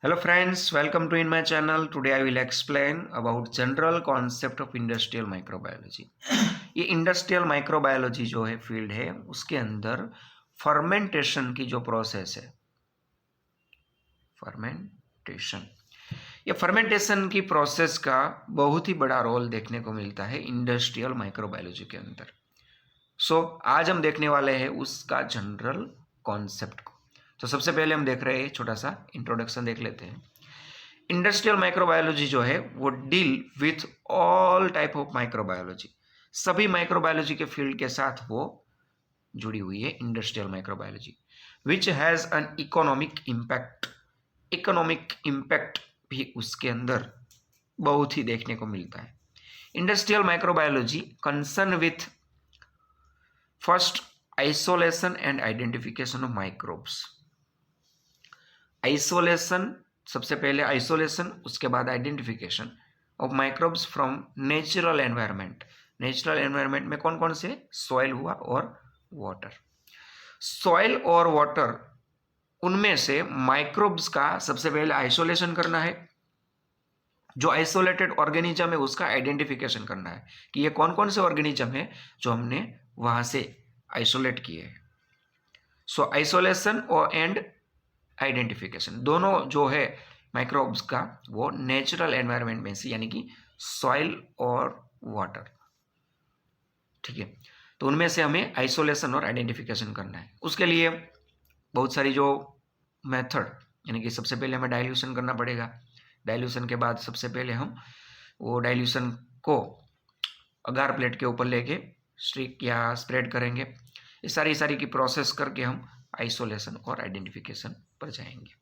Hello friends, welcome to in my channel. Today I will explain about general concept of industrial microbiology. ये industrial microbiology जो है field है उसके अंदर fermentation की जो प्रोसेस है फर्मेंटेशन ये फर्मेंटेशन की प्रोसेस का बहुत ही बड़ा रोल देखने को मिलता है इंडस्ट्रियल माइक्रोबायोलॉजी के अंदर। आज हम देखने वाले हैं उसका जनरल कॉन्सेप्ट को। तो सबसे पहले हम देख रहे हैं छोटा सा इंट्रोडक्शन देख लेते हैं। इंडस्ट्रियल माइक्रोबायोलॉजी जो है वो deal with all type of microbiology, सभी माइक्रोबायोलॉजी के फील्ड के साथ वो जुड़ी हुई है industrial microbiology, which has an economic impact. Economic impact भी उसके अंदर बहुत ही देखने को मिलता है। Industrial microbiology concern with first isolation and identification of microbes. Isolation, सबसे पहले आइसोलेशन, उसके बाद identification of microbes from natural environment. Natural environment में कौन कौन से? सॉइल हुआ और वाटर। सॉइल और वाटर, उनमें से माइक्रोब्स का सबसे पहले आइसोलेशन करना है। जो आइसोलेटेड ऑर्गेनिज्म है उसका आइडेंटिफिकेशन करना है कि ये कौन कौन से ऑर्गेनिज्म है जो हमने वहां से आइसोलेट किए हैं। सो आइसोलेशन और एंड आइडेंटिफिकेशन दोनों जो है माइक्रोब्स का वो नेचुरल एनवायरनमेंट में से, यानी कि सॉइल और वाटर, ठीक है। तो उनमें से हमें आइसोलेशन और आइडेंटिफिकेशन करना है। उसके लिए बहुत सारी जो मेथड, यानी कि सबसे पहले हमें डाइल्यूशन करना पड़ेगा। डाइल्यूशन के बाद सबसे पहले हम वो डाइल्यूशन को अगार प्लेट के ऊपर लेके स्ट्रिक या स्प्रेड करेंगे। ये सारी की प्रोसेस करके हम आइसोलेशन और आइडेंटिफिकेशन पर जाएंगे।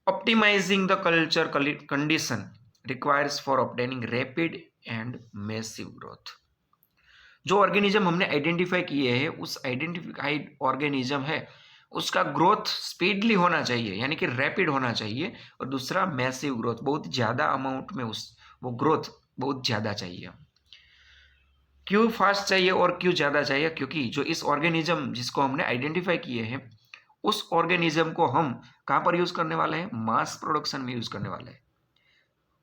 Optimising the culture condition requires for obtaining rapid and massive growth. जो ऑर्गेनिज्म हमने आइडेंटिफाई किए हैं उस आइडेंटिफाइड ऑर्गेनिज्म है उसका ग्रोथ स्पीडली होना चाहिए, यानी कि रैपिड होना चाहिए। और दूसरा मैसिव ग्रोथ, बहुत ज़्यादा अमाउंट में वो ग्रोथ बहुत ज़्यादा चाहिए। क्यों फास्ट चाहिए और क्यों ज़्यादा चाहिए? क्योंकि जो इस ऑर्गेनिज्म जिसको हमने आइडेंटिफाई किए हैं उस ऑर्गेनिज्म को हम कहाँ पर यूज़ करने वाले हैं? मास प्रोडक्शन में यूज़ करने वाले हैं।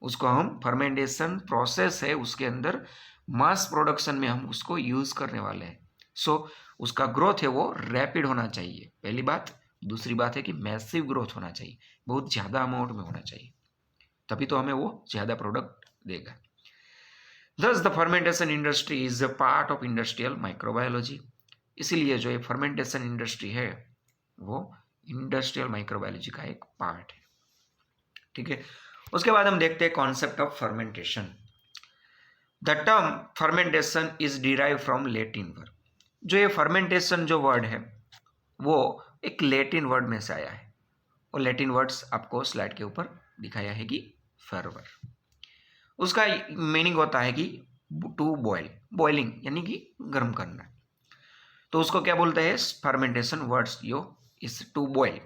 उसको हम फर्मेंटेशन प्रोसेस है उसके अंदर मास प्रोडक्शन में हम उसको यूज़ करने वाले हैं। उसका ग्रोथ है वो रैपिड होना चाहिए, पहली बात। दूसरी बात है कि मैसिव ग्रोथ होना चाहिए, बहुत ज़्यादा अमाउंट में होना चाहिए, तभी तो हमें वो ज़्यादा प्रोडक्ट देगा। Thus the fermentation industry is a part of industrial microbiology। इसीलिए जो ये फर्मेंटेशन इंडस्ट्री है वो इंडस्ट्रियल माइक्रोबायोलॉजी का एक पार्ट है, ठीक है। उसके बाद हम देखते हैं concept of fermentation. The term fermentation is derive from Latin word. जो ये फर्मेंटेशन जो वर्ड है वो एक लेटिन वर्ड में से आया है, और लेटिन वर्ड्स आपको स्लाइड के ऊपर दिखाया है कि फर्वर। उसका मीनिंग होता है कि टू बॉयल, बॉइलिंग यानी कि गर्म करना। तो उसको क्या बोलते हैं? फर्मेंटेशन वर्ड्स यो इस टू बॉयल,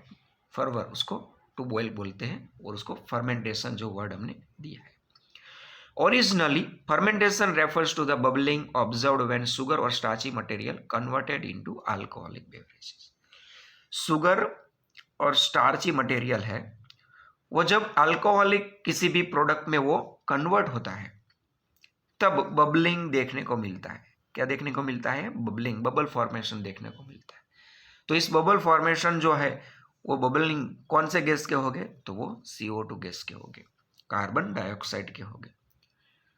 फर्वर उसको टू बॉयल बोलते हैं, और उसको फर्मेंटेशन जो वर्ड हमने दिया है। Originally fermentation refers to the bubbling observed when sugar और starchy material converted into alcoholic beverages. Sugar और स्टार्ची मटेरियल है वो जब अल्कोहलिक किसी भी प्रोडक्ट में वो कन्वर्ट होता है तब बबलिंग देखने को मिलता है। क्या देखने को मिलता है? बबलिंग, बबल फॉर्मेशन देखने को मिलता है। तो इस बबल फॉर्मेशन जो है वो बबलिंग कौन से गैस के होंगे? तो वो CO2 गैस के होंगे, कार्बन डाइऑक्साइड के होंगे।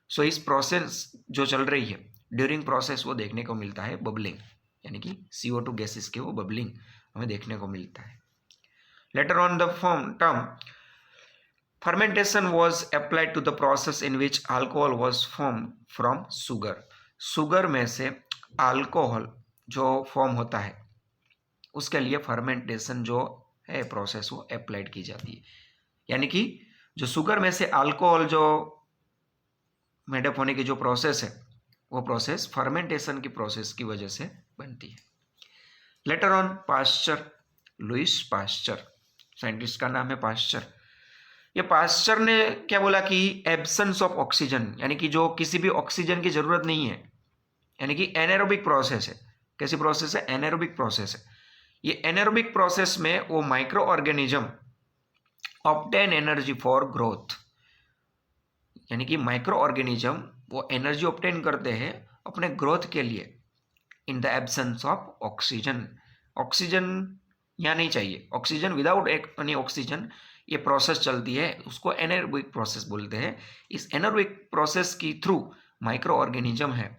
सो इस प्रोसेस जो चल रही है ड्यूरिंग प्रोसेस वो देखने को मिलता है बबलिंग, यानी कि CO2 गैसेस के वो बबलिंग हमें देखने को मिलता है। Later on the term fermentation was applied to the process in which alcohol was formed from sugar। Sugar में से अल्कोहल जो फॉर्म होता है उसके लिए फर्मेंटेशन जो है प्रोसेस वो अप्लाइड की जाती है, यानी कि जो शुगर में से अल्कोहल जो मेडअप होने की जो प्रोसेस है वो प्रोसेस फर्मेंटेशन की प्रोसेस की वजह से बनती है। Later on Pasteur, Louis Pasteur, scientist का नाम है पास्चर। ये पास्चर ने क्या बोला कि एब्सेंस ऑफ ऑक्सीजन, यानी कि जो किसी भी ऑक्सीजन की जरूरत नहीं है, यानी कि एनारोबिक प्रोसेस है। कैसी प्रोसेस है? एनारोबिक प्रोसेस है। ये एनारोबिक प्रोसेस में वो micro organism obtain energy for growth, यानी कि माइक्रो ऑर्गेनिज्म वो एनर्जी ऑब्टेन करते हैं अपने ग्रोथ के लिए in the absence of oxygen. Oxygen यहाँ नहीं चाहिए, ऑक्सीजन विदाउट एनी ऑक्सीजन ये प्रोसेस चलती है, उसको एनारोबिक प्रोसेस बोलते हैं। इस एनारोबिक प्रोसेस की थ्रू माइक्रो ऑर्गेनिज्म है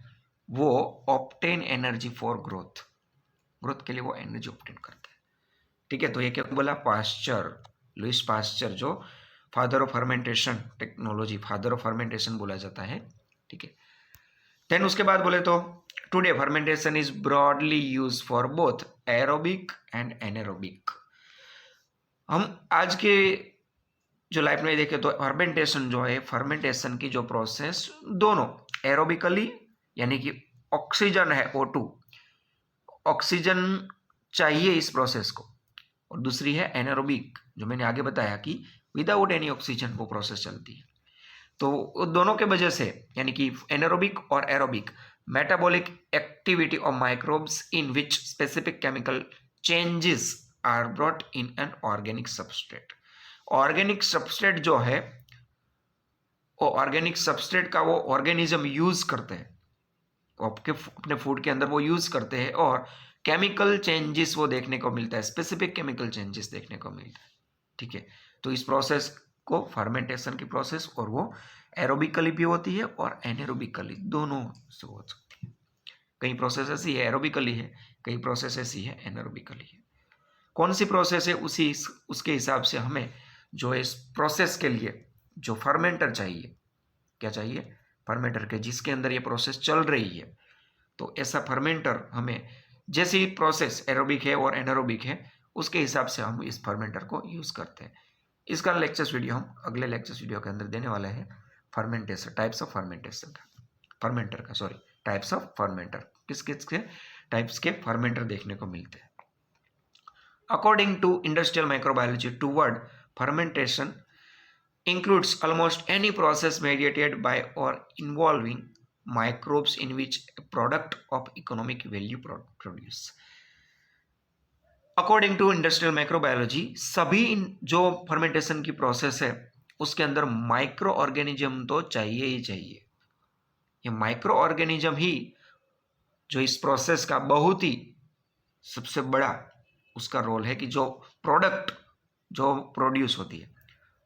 वो obtain energy for growth, growth के लिए वो एनर्जी ऑब्टेन करते हैं। ठीक है, तो ये क्या बोला, पास्चर, लुइस पास्चर जो father of fermentation technology, father of fermentation बोला जाता है। ठीक है, देन उसके बाद बोले तो today fermentation is broadly use for both aerobic and anaerobic. हम आज के जो लाइफ में देखें तो फर्मेंटेशन जो है, फर्मेंटेशन की जो प्रोसेस दोनों एरोबिकली यानी कि ऑक्सीजन है O2, ऑक्सीजन चाहिए इस प्रोसेस को, और दूसरी है एनारोबिक जो मैंने आगे बताया कि विदाउट एनी ऑक्सीजन वो प्रोसेस चलती है। तो दोनों के वजह से यानी कि एनारोबिक और aerobic metabolic activity of microbes in which specific chemical changes are brought in an organic substrate. Organic substrate जो है वो ऑर्गेनिक सबस्ट्रेट का वो ऑर्गेनिज्म यूज करते हैं, आपके अपने फूड के अंदर वो यूज करते हैं और केमिकल चेंजेस वो देखने को मिलता है, स्पेसिफिक केमिकल चेंजेस देखने को मिलता है। ठीक है, तो इस प्रोसेस को फर्मेंटेशन की प्रोसेस, और वो एरोबिकली भी होती है और एनारोबिकली, दोनों से हो सकती है। कई प्रोसेस ऐसी है एरोबिकली है, कई प्रोसेस ऐसी है एनारोबिकली है। कौन सी प्रोसेस है उसके हिसाब से हमें जो इस प्रोसेस के लिए जो फर्मेंटर चाहिए, क्या चाहिए, फर्मेंटर के जिसके अंदर ये प्रोसेस चल रही है, तो ऐसा फर्मेंटर हमें जैसी प्रोसेस एरोबिक है और एनारोबिक है उसके हिसाब से हम इस फर्मेंटर को यूज करते हैं। इसका लेक्चर्स वीडियो हम अगले लेक्चर्स वीडियो के अंदर देने वाले हैं। फर्मेंटेशन, टाइप्स ऑफ फर्मेंटेशन का, फर्मेंटर का, सॉरी, टाइप्स ऑफ फर्मेंटर, किस किस के टाइप्स के फर्मेंटर देखने को मिलते हैं। According to industrial microbiology, to word fermentation includes almost any process mediated by or involving microbes in which a product of economic value produce. According to industrial microbiology, सभी जो फर्मेंटेशन की process है उसके अंदर माइक्रो ऑर्गेनिज्म तो चाहिए ही चाहिए। ये माइक्रो ऑर्गेनिज्म ही जो इस प्रोसेस का बहुत ही सबसे बड़ा उसका रोल है कि जो प्रोडक्ट जो प्रोड्यूस होती है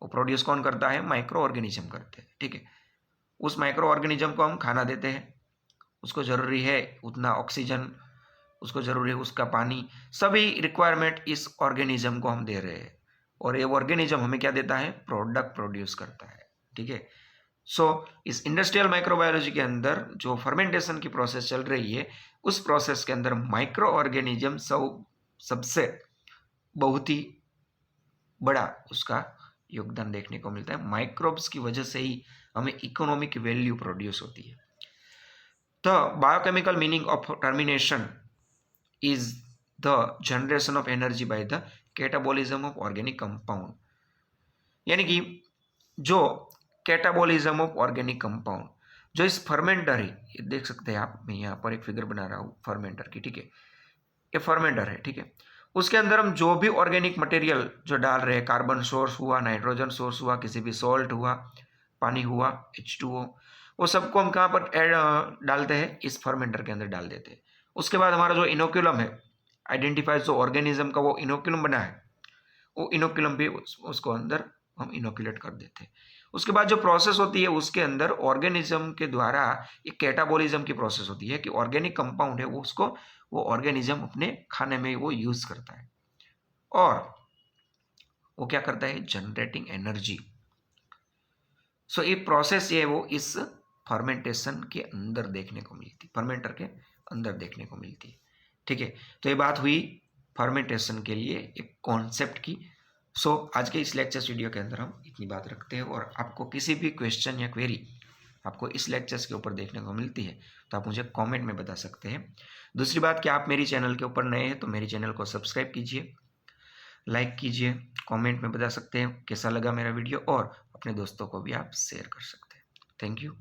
वो प्रोड्यूस कौन करता है, माइक्रो ऑर्गेनिज्म करते हैं। ठीक है, उस माइक्रो ऑर्गेनिज्म को हम खाना देते हैं, उसको ज़रूरी है उतना ऑक्सीजन, उसको ज़रूरी है उसका पानी, सभी रिक्वायरमेंट इस ऑर्गेनिज्म को हम दे रहे हैं, और ये ऑर्गेनिज्म हमें क्या देता है, प्रोडक्ट प्रोड्यूस करता है। ठीक है, सो इस इंडस्ट्रियल माइक्रोबायोलॉजी के अंदर जो फर्मेंटेशन की प्रोसेस चल रही है उस प्रोसेस के अंदर माइक्रो ऑर्गेनिज्म सबसे बहुत ही बड़ा उसका योगदान देखने को मिलता है। माइक्रोब्स की वजह से ही हमें इकोनॉमिक वैल्यू प्रोड्यूस होती है। The biochemical meaning of termination is the generation of energy by the catabolism of organic compound, यानी कि जो कैटाबॉलिज्म ऑफ ऑर्गेनिक कंपाउंड जो इस फर्मेंटर है, ये देख सकते हैं आप, मैं यहाँ पर एक फिगर बना रहा हूँ फर्मेंटर की। ठीक है, ये फर्मेंटर है। ठीक है, उसके अंदर हम जो भी ऑर्गेनिक मटेरियल जो डाल रहे हैं, कार्बन सोर्स हुआ, नाइट्रोजन सोर्स हुआ, किसी भी सॉल्ट हुआ, पानी हुआ, H2O, वो सबको हम कहाँ पर डालते हैं, इस फर्मेंटर के अंदर डाल देते हैं। उसके बाद हमारा जो इनोक्यूलम है, आइडेंटिफाइज जो ऑर्गेनिज्म का वो इनोक्यूलम बना है, वो इनोक्यूलम भी उसको अंदर हम इनोक्यूलेट कर देते हैं। उसके बाद जो प्रोसेस होती है उसके अंदर ऑर्गेनिज्म के द्वारा एक कैटाबॉलिज्म की प्रोसेस होती है कि ऑर्गेनिक कंपाउंड है वो उसको वो ऑर्गेनिज्म अपने खाने में वो यूज करता है, और वो क्या करता है, जनरेटिंग एनर्जी। सो ये प्रोसेस ये वो इस फर्मेंटेशन के अंदर देखने को मिलती है, फर्मेंटर के अंदर देखने को मिलती है। ठीक है, तो ये बात हुई फर्मेंटेशन के लिए एक कॉन्सेप्ट की। सो आज के इस लेक्चर्स वीडियो के अंदर हम इतनी बात रखते हैं, और आपको किसी भी क्वेश्चन या क्वेरी आपको इस लेक्चर्स के ऊपर देखने को मिलती है तो आप मुझे कमेंट में बता सकते हैं। दूसरी बात कि आप मेरी चैनल के ऊपर नए हैं तो मेरी चैनल को सब्सक्राइब कीजिए, लाइक कीजिए, कमेंट में बता सकते हैं कैसा लगा मेरा वीडियो, और अपने दोस्तों को भी आप शेयर कर सकते हैं। Thank you.